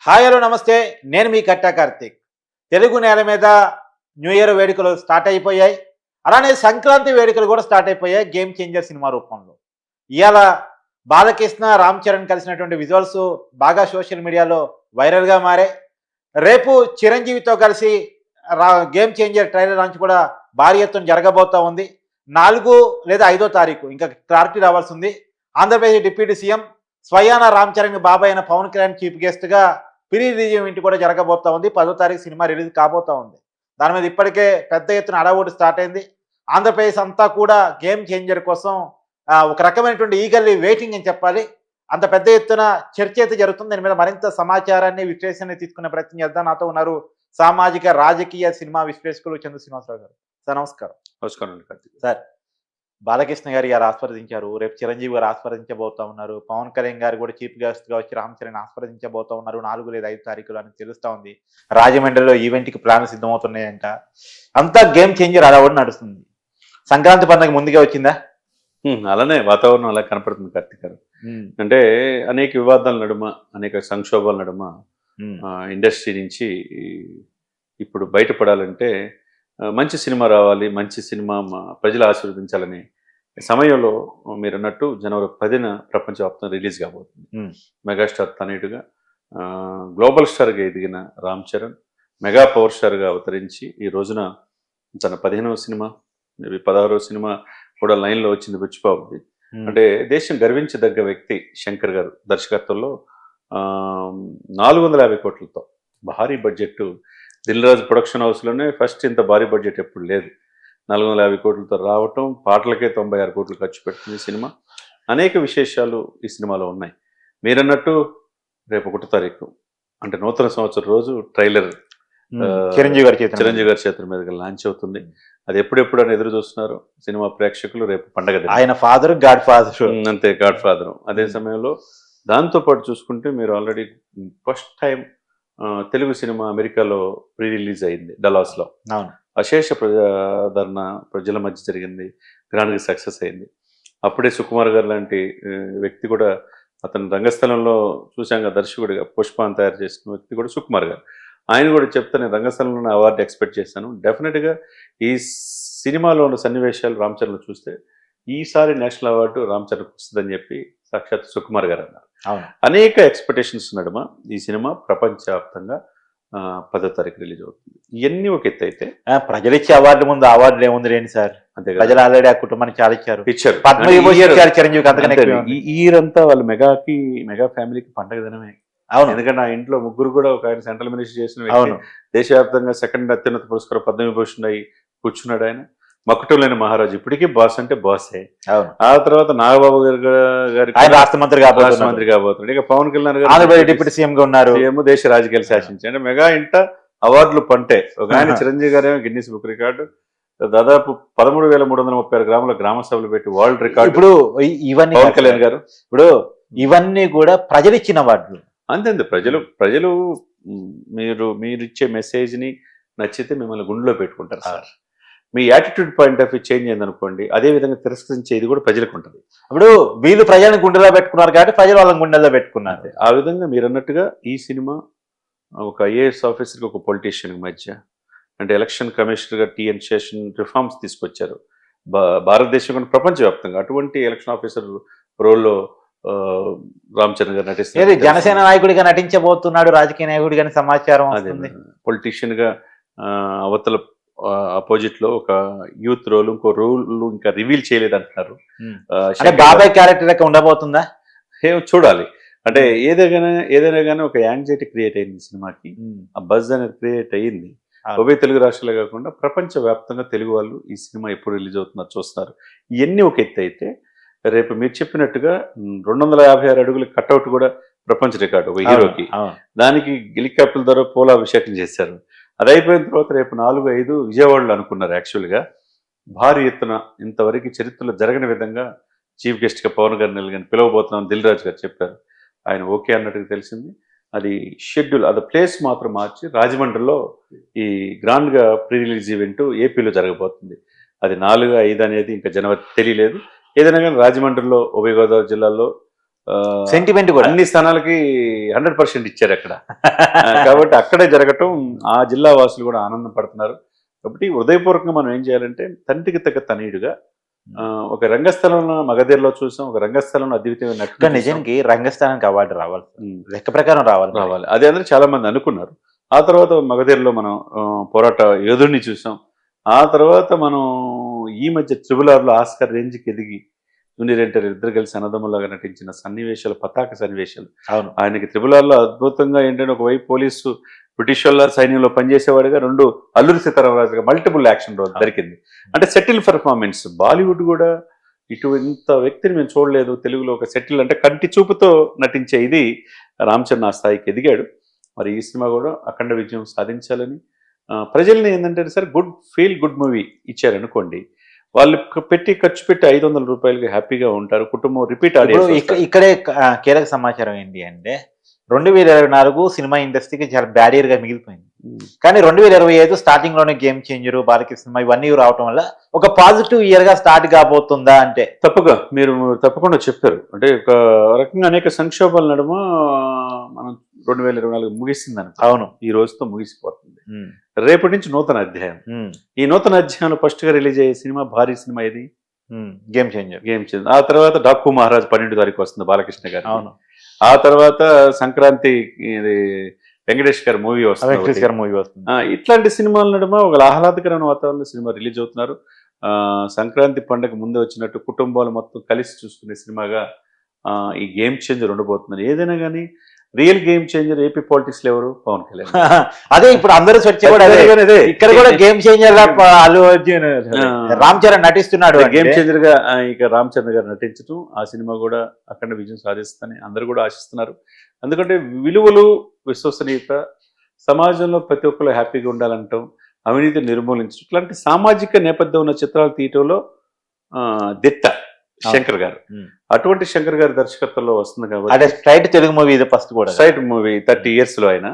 Hi hello నమస్తే. నేను మీ కట్టా కార్తీక్. తెలుగు నేల మీద న్యూ ఇయర్ వేడుకలు స్టార్ట్ అయిపోయాయి. అలానే సంక్రాంతి వేడుకలు కూడా స్టార్ట్ అయిపోయాయి గేమ్ చేంజర్ సినిమా రూపంలో. ఇవాళ బాలకృష్ణ, రామ్ చరణ్ కలిసినటువంటి విజువల్స్ బాగా సోషల్ మీడియాలో వైరల్గా మారాయి. రేపు చిరంజీవితో కలిసి గేమ్ చేంజర్ ట్రైలర్ లాంచ్ కూడా భారీ ఎత్తున జరగబోతా ఉంది. 4 లేదా 5వ తారీఖు ఇంకా క్లారిటీ రావాల్సి ఉంది. ఆంధ్రప్రదేశ్ డిప్యూటీ సీఎం స్వయాన రామ్ చరణ్ బాబాయ్ అయిన పవన్ కళ్యాణ్ చీఫ్ గెస్ట్గా ప్రీ రిలీజ్ ఈవెంట్ కూడా జరగబోతా ఉంది. 10వ తారీఖు సినిమా రిలీజ్ కాబోతా ఉంది. దాని మీద ఇప్పటికే పెద్ద ఎత్తున హడావుడి స్టార్ట్ అయింది. ఆంధ్రప్రదేశ్ అంతా కూడా గేమ్ చేంజర్ కోసం ఒక రకమైనటువంటి ఈగర్లీ వెయిటింగ్ అని చెప్పాలి. అంత పెద్ద ఎత్తున చర్చ అయితే జరుగుతుంది. దీని మీద మరింత సమాచారాన్ని, విశ్లేషణ తీసుకునే ప్రయత్నం చేద్దాం. నాతో ఉన్నారు సామాజిక, రాజకీయ, సినిమా విశ్లేషకులు చంద్ర శ్రీనివాసరావు గారు. సార్ నమస్కారం. నమస్కారం అండి కార్తీక్. సార్, బాలకృష్ణ గారు ఇలా ఆస్వాదించారు. రేపు చిరంజీవి గారు ఆస్వాదించబోతా ఉన్నారు. పవన్ కళ్యాణ్ గారు కూడా చీఫ్ గెస్ట్ గా వచ్చి రామ్ చరణ్ ఆస్వాదించబోతా ఉన్నారు 4 లేదా 5 తారీఖులు అని తెలుస్తా ఉంది. రాజమండ్రిలో ఈవెంట్ కి ప్లాన్ సిద్ధమవుతున్నాయంట. అంతా గేమ్ చేంజర్ అలా కూడా నడుస్తుంది. సంక్రాంతి పండుగ ముందుగా వచ్చిందా? అలానే వాతావరణం అలా కనపడుతుంది కార్తీక్ గారు. అంటే అనేక వివాదాల నడుమ, అనేక సంక్షోభాల నడుమ ఇండస్ట్రీ నుంచి ఇప్పుడు బయటపడాలంటే మంచి సినిమా రావాలి, మంచి సినిమా ప్రజలు ఆశీర్వదించాలనే సమయంలో మీరు అన్నట్టు జనవరి 10న ప్రపంచవ్యాప్తంగా రిలీజ్ కాబోతుంది. మెగాస్టార్ తనయుడుగా గ్లోబల్ స్టార్గా ఎదిగిన రామ్ చరణ్ మెగా పవర్ స్టార్గా అవతరించి ఈ రోజున తన 15వ సినిమా, మేబీ 16వ సినిమా కూడా లైన్లో వచ్చింది బుచ్చిబాబుది. అంటే దేశం గర్వించదగ్గ వ్యక్తి శంకర్ గారు దర్శకత్వంలో 450 కోట్లతో భారీ budget, Dil Raju production హౌస్లోనే first ఇంత భారీ బడ్జెట్ ఎప్పుడు లేదు. 450 కోట్లతో రావటం, పాటలకే 96 కోట్లు ఖర్చు పెడుతుంది సినిమా. అనేక విశేషాలు ఈ సినిమాలో ఉన్నాయి. మీరన్నట్టు రేపు 1వ తారీఖు అంటే నూతన సంవత్సరం రోజు ట్రైలర్ చిరంజీవి గారి చేతుల మీదుగా లాంచ్ అవుతుంది. అది ఎప్పుడెప్పుడు అని ఎదురు చూస్తున్నారు సినిమా ప్రేక్షకులు. రేపు పండగ, ఆయన ఫాదర్ గాడ్ ఫాదర్, అంతే గాడ్ ఫాదర్. అదే సమయంలో దాంతోపాటు చూసుకుంటే మీరు already first time Telugu cinema అమెరికాలో ప్రీ రిలీజ్ అయింది డలాస్లో. అశేష ప్రజాదరణ ప్రజల మధ్య జరిగింది, గ్రాండ్గా సక్సెస్ అయింది. అప్పుడే సుకుమార్ గారు లాంటి వ్యక్తి కూడా, అతను రంగస్థలంలో చూశాక దర్శకుడిగా పుష్పాన్ని తయారు చేసిన వ్యక్తి కూడా సుకుమార్ గారు. ఆయన కూడా చెప్తే నేను రంగస్థలంలో అవార్డు ఎక్స్పెక్ట్ చేశాను. డెఫినెట్గా ఈ సినిమాలో ఉన్న సన్నివేశాలు రామ్ చరణ్ చూస్తే ఈసారి నేషనల్ అవార్డు రామ్ చరణ్కి వస్తుందని చెప్పి సాక్షాత్ సుకుమార్ గారు అన్నారు. అనేక ఎక్స్పెక్టేషన్స్ నడుమ ఈ సినిమా ప్రపంచవ్యాప్తంగా 10వ తారీఖు రిలీజ్ అవుతుంది. ఇవన్నీ ఒక ఎత్తు అయితే, ప్రజలు ఇచ్చే అవార్డు ముందు అవార్డులు ఏముంది లేండి సార్. అంతే, ప్రజలు ఆల్రెడీ ఆ కుటుంబానికి చాలా ఇచ్చారు. ఈ ఇయర్ అంతా వాళ్ళు మెగా ఫ్యామిలీకి పండగ దినమే. అవును, ఎందుకంటే ఆ ఇంట్లో ముగ్గురు కూడా ఒక ఆయన సెంట్రల్ మినిస్టర్ చేసిన వ్యక్తి, దేశవ్యాప్తంగా సెకండ్ అత్యున్నత పురస్కారం పద్మవిభూషణ్ అయి కూర్చున్నాడు ఆయన. మకుటంలేని మహారాజు, ఇప్పటికీ బాస్ అంటే బాసే. ఆ తర్వాత నాగబాబు గారి రాష్ట్ర మంత్రి కాబోతున్నాడు. ఇక పవన్ కళ్యాణ్ గారు డిప్యూటీ సీఎం గా ఉన్నారు. దేశ రాజకీయాలు శాసించారు. అంటే మెగా ఇంట అవార్డులు పంటే. ఒక ఆయన చిరంజీవి గారేమో గిన్నిస్ బుక్ రికార్డు, దాదాపు 13,336 గ్రాముల గ్రామ సభలు పెట్టి వరల్డ్ రికార్డు. ఇప్పుడు ఇవన్నీ పవన్ కళ్యాణ్ గారు, ఇప్పుడు ఇవన్నీ కూడా ప్రజలు ఇచ్చిన అవార్డులు. అంతే, ప్రజలు మీరు ఇచ్చే మెసేజ్ ని నచ్చితే మిమ్మల్ని గుండెలో పెట్టుకుంటారు sir. Me attitude point of view change అయిందనుకోండి, అదే విధంగా తిరస్కరించేది కూడా ప్రజలకు ఉంటుంది. ఇప్పుడు వీళ్ళు ప్రజలను గుండెలో పెట్టుకున్నారు కాబట్టి ప్రజలు వాళ్ళని గుండెల్లో పెట్టుకున్నారు. ఆ విధంగా మీరు అన్నట్టుగా ఈ సినిమా ఒక ఐఏఎస్ ఆఫీసర్కి ఒక పొలిటీషియన్కి మధ్య, అంటే ఎలక్షన్ కమిషనర్గా టీఎన్ శేషన్ రిఫార్మ్స్ తీసుకొచ్చారు భారతదేశం కానీ ప్రపంచవ్యాప్తంగా. అటువంటి ఎలక్షన్ ఆఫీసర్ రోల్లో రామ్ చరణ్ గారు నటిస్తారు. జనసేన నాయకుడిగా నటించబోతున్నాడు, రాజకీయ నాయకుడిగా సమాచారం. పొలిటీషియన్ గా అవతల అపోజిట్ లో ఒక యూత్ రోల్, ఇంకో రోల్ ఇంకా రివీల్ చేయలేదు అంటున్నారు. బాబాయ్ క్యారెక్టర్ లెక్క ఉండబోతుందా చూడాలి. అంటే ఏదైనా కానీ ఒక యాంగ్జైటీ క్రియేట్ అయింది సినిమాకి, ఆ బజ్ అనేది క్రియేట్ అయ్యింది. ఉభయ తెలుగు రాష్ట్రాలే కాకుండా ప్రపంచ వ్యాప్తంగా తెలుగు వాళ్ళు ఈ సినిమా ఎప్పుడు రిలీజ్ అవుతుందో చూస్తున్నారు. ఇవన్నీ ఒక ఎత్తు అయితే, రేపు మీరు చెప్పినట్టుగా 256 అడుగుల కట్అవుట్ కూడా ప్రపంచ రికార్డు ఒక హీరోకి. దానికి హెలికాప్టర్ ద్వారా పూలాభిషేకం చేశారు. అది అయిపోయిన తర్వాత రేపు 4-5 విజయవాడలో అనుకున్నారు. యాక్చువల్గా భారీ ఎత్తున ఇంతవరకు చరిత్రలో జరగని విధంగా చీఫ్ గెస్ట్గా పవన్ గారిని పిలవబోతున్నాం దిల్ రాజు గారు చెప్పారు. ఆయన ఓకే అన్నట్టుగా తెలిసింది. అది షెడ్యూల్, అది ప్లేస్ మాత్రం మార్చి రాజమండ్రిలో ఈ గ్రాండ్గా ప్రీ రిలీజ్ ఈవెంట్ ఏపీలో జరగబోతుంది. అది 4-5 అనేది ఇంకా జనవరి తెలియలేదు. ఏదైనా కానీ రాజమండ్రిలో, ఉభయ గోదావరి జిల్లాలో సెంటిమెంట్ కూడా అన్ని స్థానాలకి 100% ఇచ్చారు అక్కడ. కాబట్టి అక్కడే జరగటం ఆ జిల్లా వాసులు కూడా ఆనందం పడుతున్నారు. కాబట్టి హృదయపూర్వకంగా మనం ఏం చేయాలంటే తండ్రికి తగ్గ తనయుడుగా ఒక రంగస్థలంలో మగధీరలో చూసాం, ఒక రంగస్థలంలో అద్వితీయమైన నటుడు నిజానికి రంగస్థానానికి అవార్డు రావాలి, లెక్క ప్రకారం రావాలి. అదే అందరూ చాలా మంది అనుకున్నారు. ఆ తర్వాత మగధీరలో మనం పోరాట యోధుడిని చూసాం. ఆ తర్వాత మనం ఈ మధ్య RRRలో ఆస్కార్ రేంజ్కి ఎదిగి జూనియర్ ఎన్టీఆర్ ఇద్దరు కలిసి అన్నదమ్ములాగా నటించిన సన్నివేశాలు, పతాక సన్నివేశాలు. అవును, ఆయనకి RRRలో అద్భుతంగా ఏంటంటే ఒకవైపు పోలీసు బ్రిటిష్ వాళ్ళ సైన్యంలో పనిచేసేవాడుగా, రెండు అల్లూరి సీతారామరాజుగా మల్టిపుల్ యాక్షన్ రోల్ దొరికింది. అంటే సెటిల్ పర్ఫార్మెన్స్. బాలీవుడ్ కూడా ఇంత వ్యక్తిని మేము చూడలేదు తెలుగులో. ఒక సెటిల్ అంటే కంటి చూపుతో నటించే ఇది రామ్ చరణ్ ఆ స్థాయికి ఎదిగాడు. మరి ఈ సినిమా కూడా అఖండ విజయం సాధించాలని ప్రజల్ని ఏంటంటే సార్ గుడ్ మూవీ ఇచ్చారనుకోండి, వాళ్ళు ఖర్చు పెట్టి 500 రూపాయలకి హ్యాపీగా ఉంటారు. కుటుంబం రిపీట్ ఆడియన్స్. ఇక్కడే కీలక సమాచారం ఏంటి అంటే 2024 సినిమా ఇండస్ట్రీకి చాలా బ్యారియర్ గా మిగిలిపోయింది. కానీ 2025 స్టార్టింగ్ లోనే గేమ్ చేంజర్, బాలకృష్ణ సినిమా ఇవన్నీ రావటం వల్ల ఒక పాజిటివ్ ఇయర్ గా స్టార్ట్ కాబోతుందా అంటే? మీరు తప్పకుండా చెప్పారు. అంటే ఒక రకంగా అనేక సంక్షోభాల నడుమ మనం 2024 ముగిసిందని. అవును, ఈ రోజుతో ముగిసిపోతుంది. రేపటి నుంచి నూతన అధ్యాయం. ఈ నూతన అధ్యాయంలో ఫస్ట్ గా రిలీజ్ అయ్యే సినిమా, భారీ సినిమా ఇది గేమ్ చేంజర్. ఆ తర్వాత డాకు మహారాజ్ 12వ తారీఖు వస్తుంది బాలకృష్ణ గారు. అవును, ఆ తర్వాత సంక్రాంతి వెంకటేష్ గారి మూవీ వస్తుంది. ఇట్లాంటి సినిమాల నడుమ ఒక ఆహ్లాదకరమైన వాతావరణంలో సినిమా రిలీజ్ అవుతున్నారు. సంక్రాంతి పండుగ ముందే వచ్చినట్టు కుటుంబాలు మొత్తం కలిసి చూసుకునే సినిమాగా ఈ గేమ్ చేంజర్ ఉండబోతున్నారు. ఏదైనా కానీ real game changer AP politics లో ఎవరు? పవన్ కళ్యాణ్. అదే ఇప్పుడు అందరూ ఇక్కడ కూడా గేమ్ చేంజర్ అల్లు అర్జున్, రామ్ చరణ్ నటిస్తున్నాడు. గేమ్ చేంజర్ గా ఇక రామ్ చరణ్ గారు నటించడం, ఆ సినిమా కూడా అఖండ విజయం సాధిస్తుందని అందరూ కూడా ఆశిస్తున్నారు. ఎందుకంటే విలువలు, విశ్వసనీయత, సమాజంలో ప్రతి ఒక్కరు హ్యాపీగా ఉండాలంటాం, అవినీతి నిర్మూలించడం, ఇట్లాంటి సామాజిక నేపథ్యం ఉన్న చిత్రాలు తీయటంలో దిట్ట శంకర్ గారు. అటువంటి శంకర్ గారి దర్శకత్వంలో వస్తుంది కాబట్టి స్ట్రైట్ తెలుగు మూవీ ఇది ఫస్ట్ కూడా. స్ట్రైట్ మూవీ 30 years లో అయినా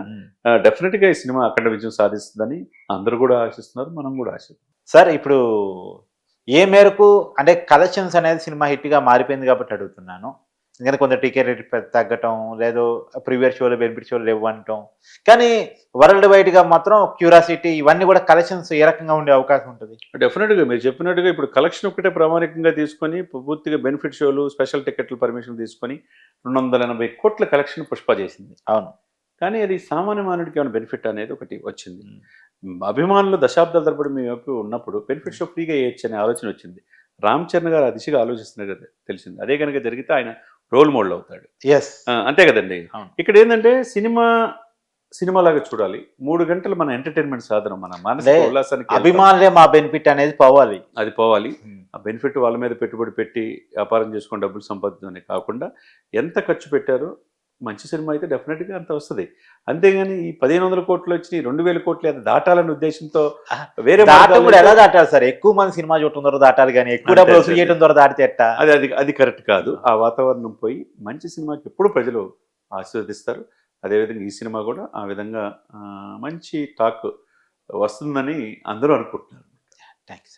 డెఫినెట్ గా ఈ సినిమా అఖండ విజయం సాధిస్తుందని అందరూ కూడా ఆశిస్తున్నారు, మనం కూడా ఆశిస్తున్నాం. సార్ ఇప్పుడు ఏ మేరకు అంటే కలెక్షన్స్ అనేది సినిమా హిట్ గా మారిపోయింది కాబట్టి అడుగుతున్నాను. ఎందుకంటే కొంత టికెట్ రేట్ తగ్గటం, లేదు ప్రీవియస్ షోలు బెనిఫిట్ షోలు లేవు అనటం, కానీ వరల్డ్ వైడ్ గా మాత్రం క్యూరియాసిటీ ఇవన్నీ కూడా కలెక్షన్స్ ఏ రకంగా ఉండే అవకాశం ఉంటుంది? డెఫినెట్ గా మీరు చెప్పినట్టుగా ఇప్పుడు కలెక్షన్ ఒకటే ప్రామాణికంగా తీసుకొని పూర్తిగా బెనిఫిట్ షోలు, స్పెషల్ టికెట్లు పర్మిషన్ తీసుకొని 280 కోట్ల కలెక్షన్ పుష్ప చేసింది. అవును, కానీ అది సామాన్య మానవుడికి ఏమైనా బెనిఫిట్ అనేది ఒకటి వచ్చింది. అభిమానులు దశాబ్దాల తరబడి మీ వైపు ఉన్నప్పుడు బెనిఫిట్ షో ఫ్రీగా వేయచ్చు అనే ఆలోచన వచ్చింది. రామ్ చరణ్ గారు ఆ దిశగా ఆలోచిస్తున్నది తెలిసింది. అదే కనుక జరిగితే ఆయన రోల్ మోడల్ అవుతాడు. అంతే కదండి. ఇక్కడ ఏంటంటే సినిమాలాగా చూడాలి. 3 గంటలు మన ఎంటర్టైన్మెంట్ సాధనం, మన మానసిక ఉల్లాసానికి అభిమానులే మా బెనిఫిట్ అనేది పోవాలి. అది పోవాలి. ఆ బెనిఫిట్ వాళ్ళ మీద పెట్టుబడి పెట్టి వ్యాపారం చేసుకొని డబ్బులు సంపాదించడం కాకుండా ఎంత ఖర్చు పెట్టారో మంచి సినిమా అయితే డెఫినెట్గా అంత వస్తుంది. అంతేగాని ఈ 1500 కోట్లు వచ్చి 2000 కోట్లు అది దాటాలనే ఉద్దేశంతో వేరే కూడా ఎలా దాటాలి సార్? ఎక్కువ మంది సినిమా చూడటం ద్వారా దాటాలి, కానీ ఎక్కువ డబ్బులు వసూలు చేయడం ద్వారా దాటితే ఎట్టా? అది కరెక్ట్ కాదు. ఆ వాతావరణం పోయి మంచి సినిమాకి ఎప్పుడు ప్రజలు ఆశీర్వదిస్తారు. అదేవిధంగా ఈ సినిమా కూడా ఆ విధంగా మంచి టాక్ వస్తుందని అందరూ అనుకుంటున్నారు. థ్యాంక్స్.